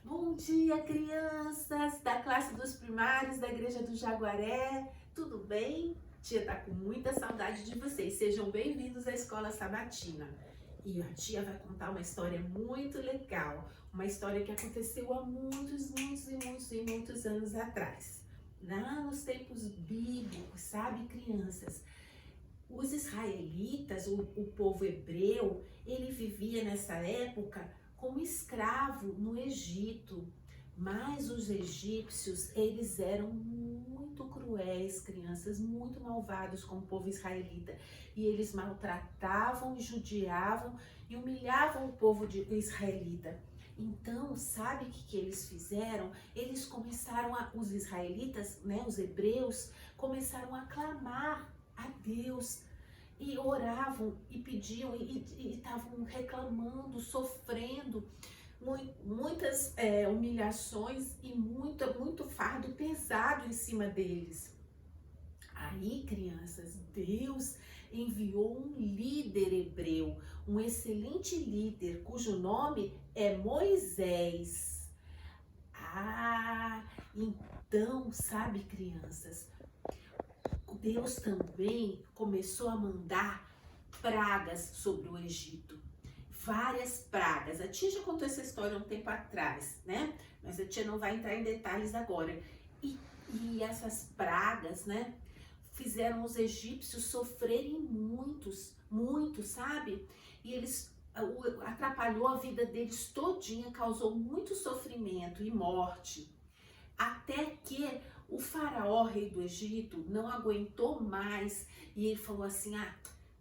Bom dia, crianças da classe dos primários da Igreja do Jaguaré. Tudo bem? Tia tá com muita saudade de vocês. Sejam bem-vindos à Escola Sabatina. E a tia vai contar uma história muito legal, uma história que aconteceu há muitos anos atrás. Lá nos tempos bíblicos, sabe, crianças? Os israelitas, o povo hebreu, ele vivia nessa época como escravo no Egito. Mas os egípcios, eles eram muito cruéis, crianças, muito malvados com o povo israelita. E eles maltratavam, judiavam e humilhavam o povo israelita. Então, sabe o que eles fizeram? Eles começaram os israelitas, né, os hebreus, começaram a clamar a Deus e oravam e pediam e estavam reclamando, sofrendo muitas humilhações e muito fardo pesado em cima deles. Aí, crianças, Deus enviou um líder hebreu, um excelente líder, cujo nome é Moisés. Então, sabe, crianças, Deus também começou a mandar pragas sobre o Egito. Várias pragas. A tia já contou essa história um tempo atrás, né? Mas a tia não vai entrar em detalhes agora. E essas pragas, né, fizeram os egípcios sofrerem muito, sabe? E eles atrapalhou a vida deles todinha, causou muito sofrimento e morte. Até que o faraó, rei do Egito, não aguentou mais e ele falou assim: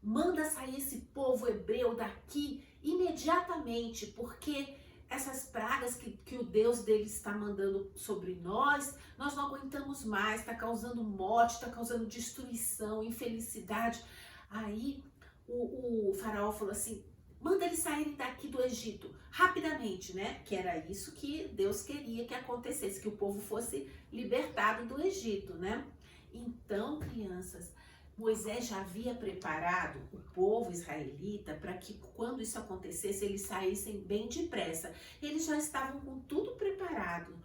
manda sair esse povo hebreu daqui imediatamente, porque essas pragas que o Deus deles está mandando sobre nós não aguentamos mais, está causando morte, está causando destruição, infelicidade. Aí o faraó falou assim: manda eles saírem daqui do Egito, rapidamente, né? Que era isso que Deus queria que acontecesse, que o povo fosse libertado do Egito, né? Então, crianças, Moisés já havia preparado o povo israelita para que quando isso acontecesse, eles saíssem bem depressa. Eles já estavam com tudo preparado.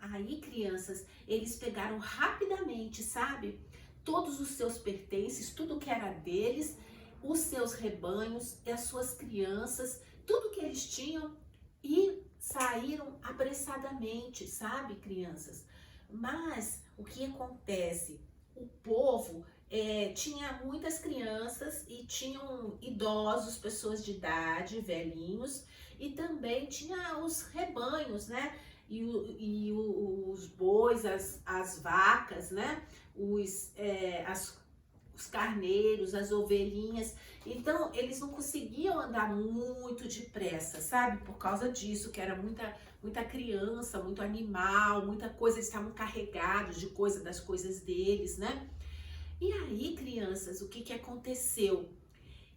Aí, crianças, eles pegaram rapidamente, sabe? Todos os seus pertences, tudo que era deles, os seus rebanhos e as suas crianças, tudo que eles tinham, e saíram apressadamente, sabe, crianças? Mas o que acontece? O povo tinha muitas crianças e tinham idosos, pessoas de idade, velhinhos, e também tinha os rebanhos, né? E os bois, as vacas, né? Os carneiros, as ovelhinhas. Então, eles não conseguiam andar muito depressa, sabe? Por causa disso, que era muita criança, muito animal, muita coisa, eles estavam carregados de das coisas deles, né? E aí, crianças, o que aconteceu?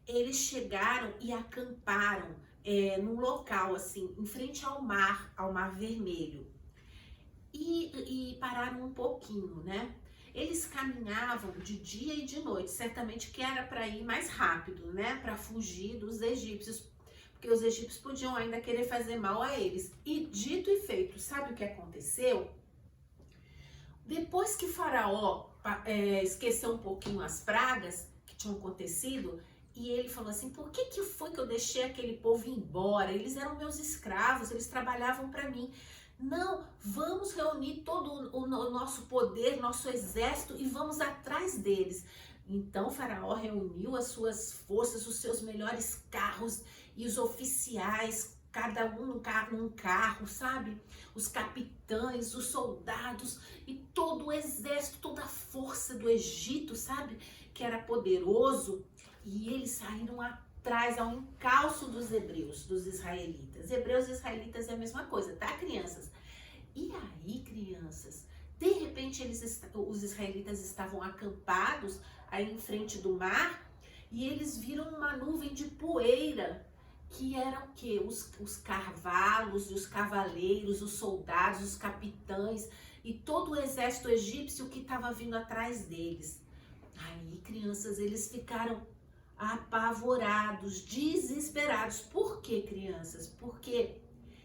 Eles chegaram e acamparam num local, assim, em frente ao Mar Vermelho. E pararam um pouquinho, né? Eles caminhavam de dia e de noite, certamente que era para ir mais rápido, né? Para fugir dos egípcios, porque os egípcios podiam ainda querer fazer mal a eles. E dito e feito, sabe o que aconteceu? Depois que Faraó esqueceu um pouquinho as pragas que tinham acontecido, e ele falou assim: por que foi que eu deixei aquele povo ir embora? Eles eram meus escravos, eles trabalhavam para mim. Não, vamos reunir todo o nosso poder, nosso exército e vamos atrás deles. Então Faraó reuniu as suas forças, os seus melhores carros e os oficiais, cada um num carro, sabe? Os capitães, os soldados e todo o exército, toda a força do Egito, sabe? Que era poderoso, e eles saíram atrás ao encalço dos hebreus, dos israelitas. Hebreus e israelitas é a mesma coisa, tá, crianças? E aí, crianças, de repente os israelitas estavam acampados aí em frente do mar e eles viram uma nuvem de poeira, que eram o quê? Os cavalos, os cavaleiros, os soldados, os capitães e todo o exército egípcio que estava vindo atrás deles. Aí, crianças, eles ficaram apavorados, desesperados. Por quê, crianças? Porque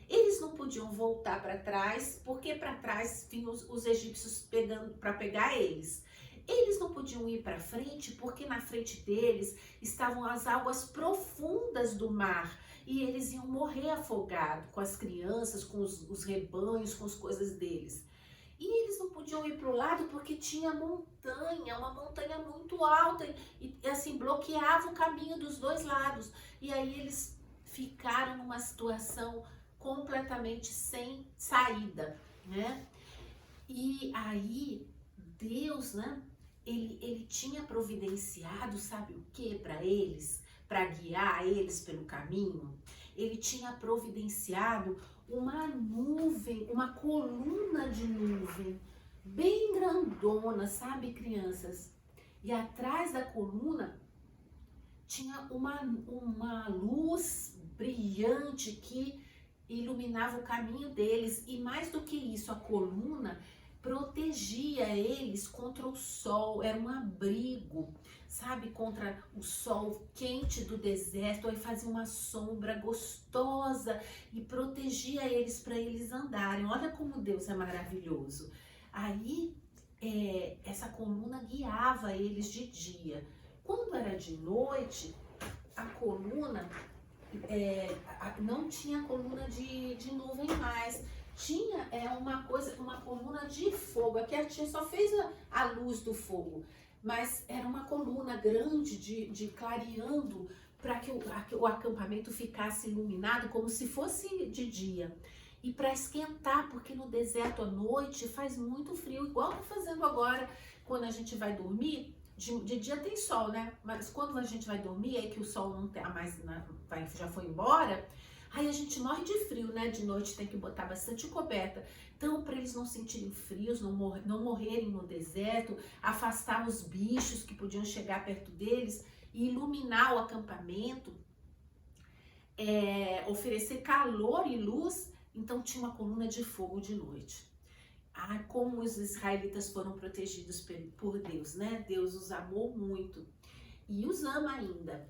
eles não podiam podiam voltar para trás, porque para trás vinham os egípcios pegando para pegar eles. Eles não podiam ir para frente, porque na frente deles estavam as águas profundas do mar. E eles iam morrer afogados, com as crianças, com os rebanhos, com as coisas deles. E eles não podiam ir para o lado porque tinha montanha, uma montanha muito alta, e assim, bloqueava o caminho dos dois lados. E aí eles ficaram numa situação completamente sem saída, né? E aí Deus, né? Ele tinha providenciado, sabe o que para eles? Para guiar eles pelo caminho? Ele tinha providenciado uma nuvem, uma coluna de nuvem, bem grandona, sabe, crianças? E atrás da coluna tinha uma luz brilhante que iluminava o caminho deles. E mais do que isso, a coluna protegia eles contra o sol, era um abrigo, sabe, contra o sol quente do deserto. Aí fazia uma sombra gostosa e protegia eles para eles andarem. Olha como Deus é maravilhoso. Aí essa coluna guiava eles de dia. Quando era de noite, a coluna não tinha coluna de nuvem mais. Tinha uma coluna de fogo. Aqui a tia só fez a luz do fogo, mas era uma coluna grande de clareando para que o acampamento ficasse iluminado como se fosse de dia. E para esquentar, porque no deserto à noite faz muito frio, igual tá fazendo agora quando a gente vai dormir. De dia tem sol, né? Mas quando a gente vai dormir, aí que o sol não tá mais, já foi embora, aí a gente morre de frio, né? De noite tem que botar bastante coberta. Então, para eles não sentirem frios, não morrerem no deserto, afastar os bichos que podiam chegar perto deles e iluminar o acampamento, oferecer calor e luz, então tinha uma coluna de fogo de noite. Ah, como os israelitas foram protegidos por Deus, né? Deus os amou muito e os ama ainda.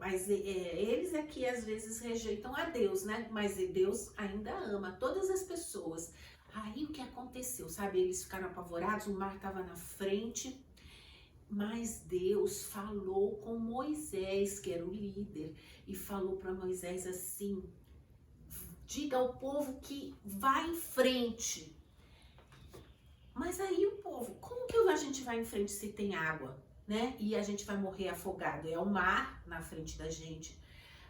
Mas eles aqui às vezes rejeitam a Deus, né? Mas Deus ainda ama todas as pessoas. Aí o que aconteceu, sabe? Eles ficaram apavorados, o mar estava na frente, mas Deus falou com Moisés, que era o líder, e falou para Moisés assim: diga ao povo que vai em frente. Mas aí o povo, como que a gente vai em frente se tem água, né? E a gente vai morrer afogado, é o mar na frente da gente.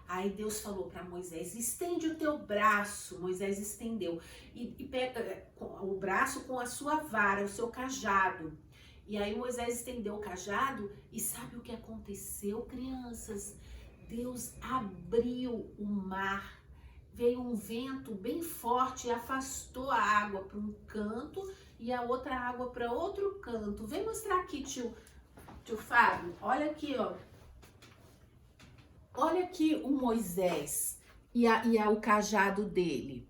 Aí Deus falou para Moisés: estende o teu braço. Moisés estendeu e pega o braço com a sua vara, o seu cajado. E aí Moisés estendeu o cajado e sabe o que aconteceu, crianças? Deus abriu o mar. Veio um vento bem forte e afastou a água para um canto e a outra água para outro canto. Vem mostrar aqui, tio Fábio. Olha aqui, ó. Olha aqui o Moisés e o cajado dele.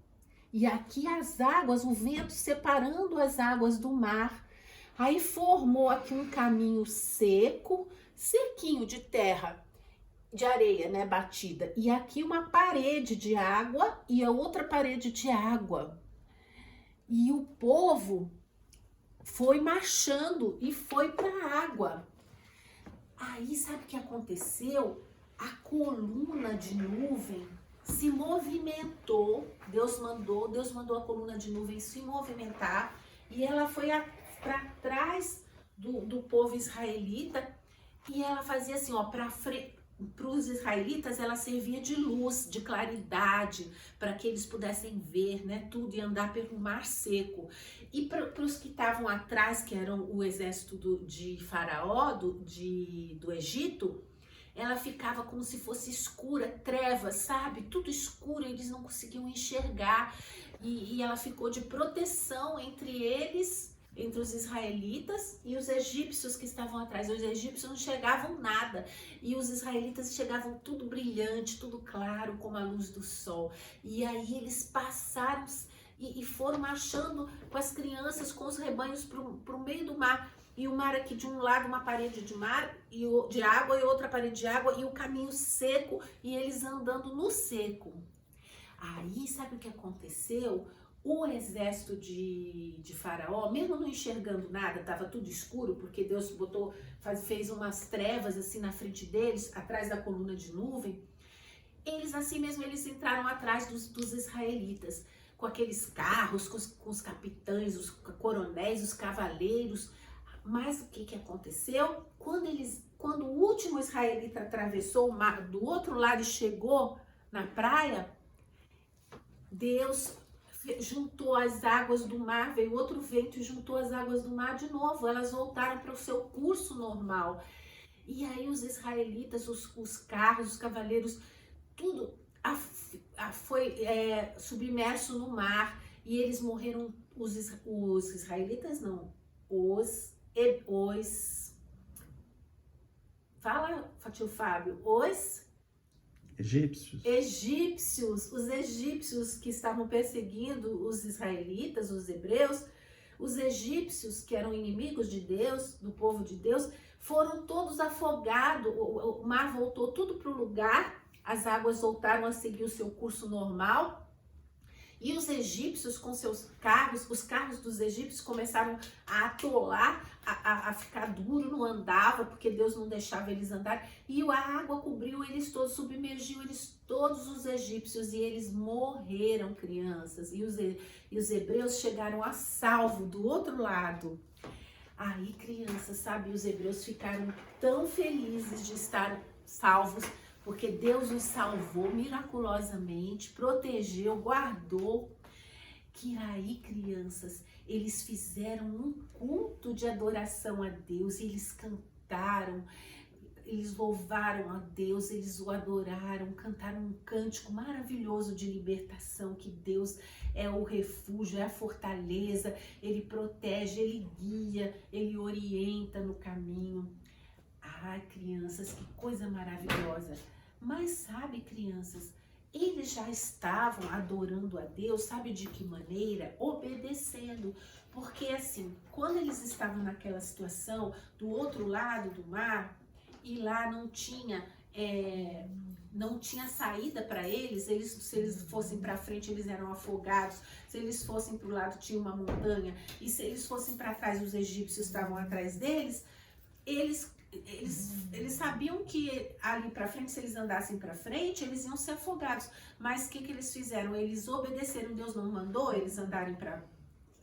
E aqui as águas, o vento separando as águas do mar. Aí formou aqui um caminho seco, sequinho de terra, de areia, né, batida. E aqui uma parede de água e a outra parede de água. E o povo foi marchando e foi para a água. Aí sabe o que aconteceu? A coluna de nuvem se movimentou. Deus mandou a coluna de nuvem se movimentar e ela foi para trás do povo israelita e ela fazia assim, ó, para os israelitas ela servia de luz, de claridade, para que eles pudessem ver, né, tudo e andar pelo mar seco. E para os que estavam atrás, que eram o exército de Faraó, do Egito, ela ficava como se fosse escura, trevas, sabe? Tudo escuro, eles não conseguiam enxergar. E ela ficou de proteção entre eles, entre os israelitas e os egípcios que estavam atrás. Os egípcios não enxergavam nada e os israelitas chegavam tudo brilhante, tudo claro, como a luz do sol. E aí eles passaram e foram marchando com as crianças, com os rebanhos para o meio do mar. E o mar aqui, de um lado uma parede de água e outra parede de água e o caminho seco e eles andando no seco. Aí, sabe o que aconteceu? O exército de Faraó, mesmo não enxergando nada, estava tudo escuro, porque Deus fez umas trevas assim na frente deles, atrás da coluna de nuvem. Eles assim mesmo, eles entraram atrás dos israelitas, com aqueles carros, com os capitães, os coronéis, os cavaleiros. Mas o que aconteceu? Quando o último israelita atravessou o mar do outro lado e chegou na praia, Deus juntou as águas do mar, veio outro vento e juntou as águas do mar de novo. Elas voltaram para o seu curso normal. E aí os israelitas, os carros, os cavaleiros, tudo foi submerso no mar. E eles morreram, os israelitas não, fala, tio Fábio, os egípcios, os egípcios que estavam perseguindo os israelitas, os hebreus, os egípcios que eram inimigos de Deus, do povo de Deus, foram todos afogados, o mar voltou tudo para o lugar, as águas voltaram a seguir o seu curso normal. E os egípcios com seus carros, os carros dos egípcios começaram a atolar, a ficar duro, não andava, porque Deus não deixava eles andarem. E a água cobriu eles todos, submergiu eles todos, os egípcios, e eles morreram, crianças. E os hebreus chegaram a salvo do outro lado. Aí, crianças, sabe, os hebreus ficaram tão felizes de estar salvos, porque Deus os salvou miraculosamente, protegeu, guardou, que aí, crianças, eles fizeram um culto de adoração a Deus, eles cantaram, eles louvaram a Deus, eles o adoraram, cantaram um cântico maravilhoso de libertação, que Deus é o refúgio, é a fortaleza, Ele protege, Ele guia, Ele orienta no caminho. Ai, crianças, que coisa maravilhosa! Mas sabe, crianças, eles já estavam adorando a Deus, sabe de que maneira? Obedecendo. Porque assim, quando eles estavam naquela situação do outro lado do mar, e lá não tinha saída para eles, se eles fossem para frente eles eram afogados, se eles fossem para o lado tinha uma montanha, e se eles fossem para trás os egípcios estavam atrás deles, eles sabiam que ali para frente, se eles andassem para frente, eles iam ser afogados. Mas o que eles fizeram? Eles obedeceram, Deus não mandou eles andarem para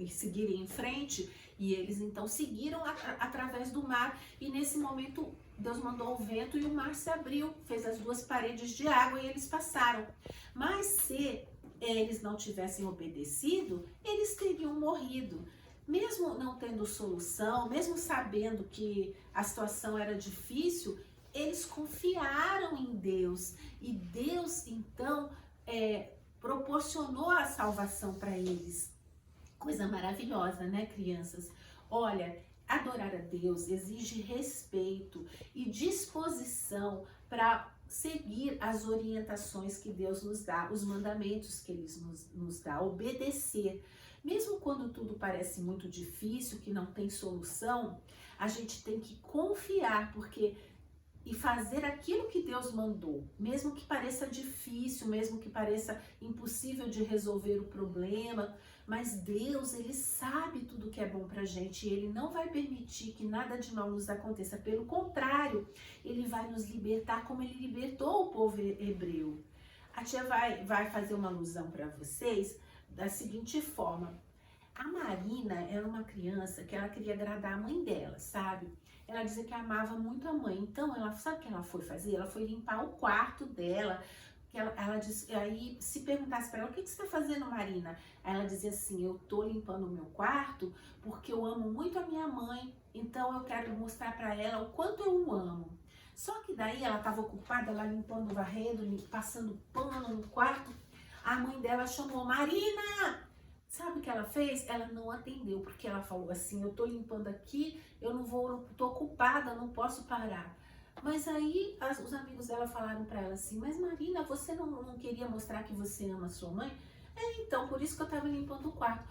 seguirem em frente, e eles então seguiram através do mar, e nesse momento Deus mandou o vento e o mar se abriu, fez as duas paredes de água e eles passaram. Mas se eles não tivessem obedecido, eles teriam morrido. Mesmo não tendo solução, mesmo sabendo que a situação era difícil, eles confiaram em Deus. E Deus, então, proporcionou a salvação para eles. Coisa maravilhosa, né, crianças? Olha, adorar a Deus exige respeito e disposição para seguir as orientações que Deus nos dá, os mandamentos que Ele nos dá, obedecer. Mesmo quando tudo parece muito difícil, que não tem solução, a gente tem que confiar, e fazer aquilo que Deus mandou, mesmo que pareça difícil, mesmo que pareça impossível de resolver o problema, mas Deus, Ele sabe tudo que é bom pra gente, e Ele não vai permitir que nada de mal nos aconteça, pelo contrário, Ele vai nos libertar como Ele libertou o povo hebreu. A tia vai fazer uma alusão para vocês da seguinte forma: a Marina era uma criança que ela queria agradar a mãe dela, sabe? Ela dizia que amava muito a mãe, então ela, sabe o que ela foi fazer? Ela foi limpar o quarto dela. Ela disse, aí se perguntasse para ela, o que você está fazendo, Marina? Aí ela dizia assim, eu tô limpando o meu quarto porque eu amo muito a minha mãe, então eu quero mostrar para ela o quanto eu o amo. Só que daí ela estava ocupada lá limpando, varrendo, passando pano no quarto. A mãe dela chamou, Marina! Sabe o que ela fez? Ela não atendeu, porque ela falou assim, eu tô limpando aqui, eu não vou, tô ocupada, não posso parar. Mas aí os amigos dela falaram para ela assim, mas Marina, você não queria mostrar que você ama a sua mãe? Então, por isso que eu tava limpando o quarto.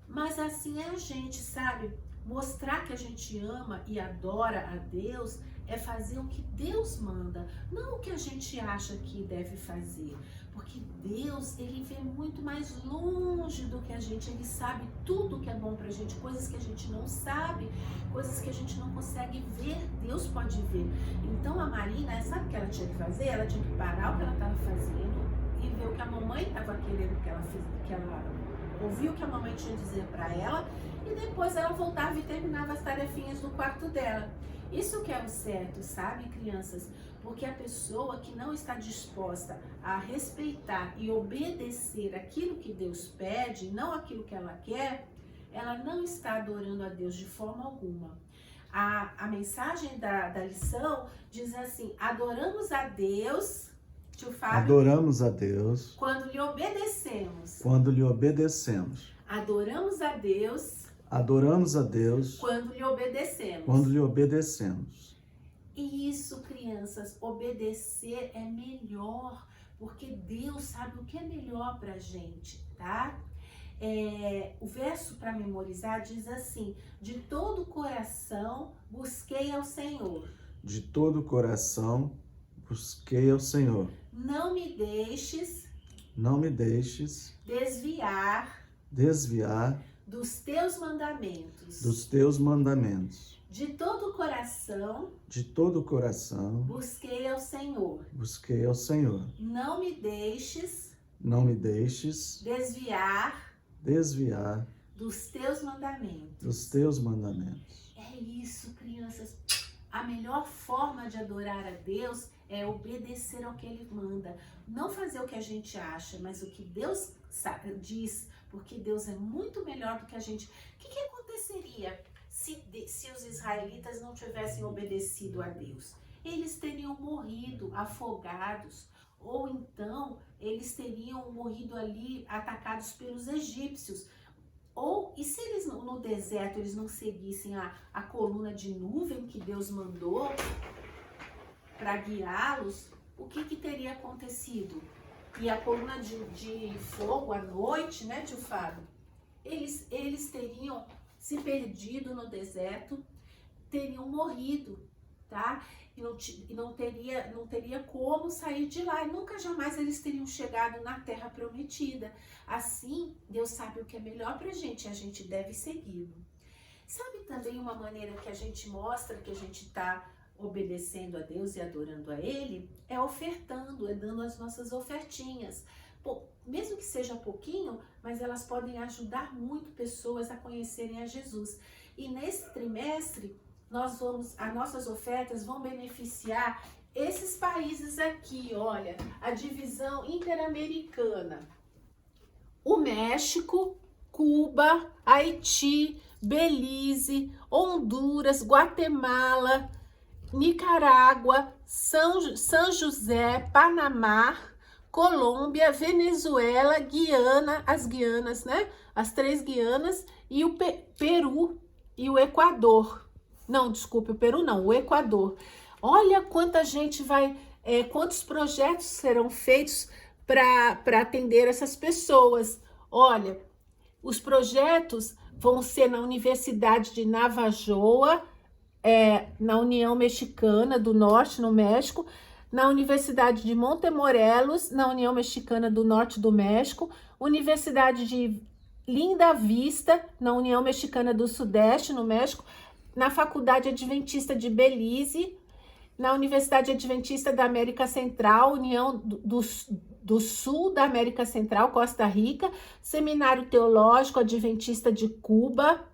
Mas assim é a gente, sabe? Mostrar que a gente ama e adora a Deus é fazer o que Deus manda, não o que a gente acha que deve fazer. Porque Deus, ele vê muito mais longe do que a gente, ele sabe tudo que é bom pra gente, coisas que a gente não sabe, coisas que a gente não consegue ver, Deus pode ver. Então a Marina, sabe o que ela tinha que fazer? Ela tinha que parar o que ela estava fazendo e ver o que a mamãe estava querendo que ela fizesse, que ela ouviu o que a mamãe tinha a dizer para ela, e depois ela voltava e terminava as tarefinhas do quarto dela. Isso que é o certo, sabe, crianças? Porque a pessoa que não está disposta a respeitar e obedecer aquilo que Deus pede, não aquilo que ela quer, ela não está adorando a Deus de forma alguma. A mensagem da lição diz assim: adoramos a Deus, tio Fábio, adoramos a Deus quando lhe obedecemos. quando lhe obedecemos. Adoramos a Deus Adoramos a Deus quando lhe obedecemos. quando lhe obedecemos. E isso, crianças, obedecer é melhor, porque Deus sabe o que é melhor pra gente, tá? O verso para memorizar diz assim: de todo o coração busquei ao Senhor. De todo o coração busquei ao Senhor. Não me deixes desviar dos teus mandamentos. dos teus mandamentos. De todo o coração De todo o coração busquei ao Senhor. busquei ao Senhor. Não me deixes Não me deixes desviar dos teus mandamentos. dos teus mandamentos. É isso, crianças. A melhor forma de adorar a Deus é obedecer ao que Ele manda. Não fazer o que a gente acha, mas o que Deus diz, porque Deus é muito melhor do que a gente. O que aconteceria se os israelitas não tivessem obedecido a Deus? Eles teriam morrido afogados, ou então eles teriam morrido ali atacados pelos egípcios. E se eles no deserto eles não seguissem a coluna de nuvem que Deus mandou para guiá-los, o que teria acontecido? E a coluna de fogo à noite, né, tio Fábio? Eles teriam se perdido no deserto, teriam morrido, tá? E não teria como sair de lá. E nunca jamais eles teriam chegado na terra prometida. Assim, Deus sabe o que é melhor pra gente e a gente deve segui-lo. Sabe também uma maneira que a gente mostra que a gente está obedecendo a Deus e adorando a Ele? É ofertando, é dando as nossas ofertinhas. Mesmo que seja pouquinho, mas elas podem ajudar muito pessoas a conhecerem a Jesus. E nesse trimestre, as nossas ofertas vão beneficiar esses países aqui, olha, a divisão interamericana. O México, Cuba, Haiti, Belize, Honduras, Guatemala, Nicarágua, São José, Panamá, Colômbia, Venezuela, Guiana, as Guianas, né? As 3 Guianas, e o Peru e o Equador. Não, desculpe, o Peru não, o Equador. Olha quanta gente quantos projetos serão feitos para atender essas pessoas. Olha, os projetos vão ser na Universidade de Navajoa, na União Mexicana do Norte, no México, na Universidade de Montemorelos, na União Mexicana do Norte do México, Universidade de Linda Vista, na União Mexicana do Sudeste, no México, na Faculdade Adventista de Belize, na Universidade Adventista da América Central, União do Sul da América Central, Costa Rica, Seminário Teológico Adventista de Cuba,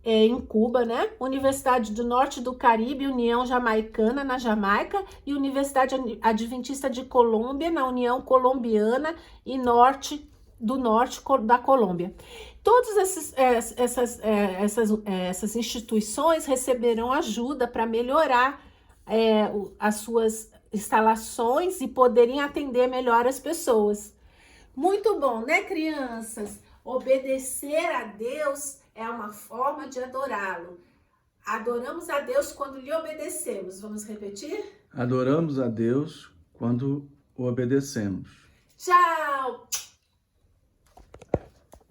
em Cuba, né? Universidade do Norte do Caribe, União Jamaicana, na Jamaica, e Universidade Adventista de Colômbia, na União Colombiana e do Norte da Colômbia. Todas essas instituições receberão ajuda para melhorar as suas instalações e poderem atender melhor as pessoas. Muito bom, né, crianças? Obedecer a Deus é uma forma de adorá-lo. Adoramos a Deus quando lhe obedecemos. Vamos repetir? Adoramos a Deus quando o obedecemos. Tchau!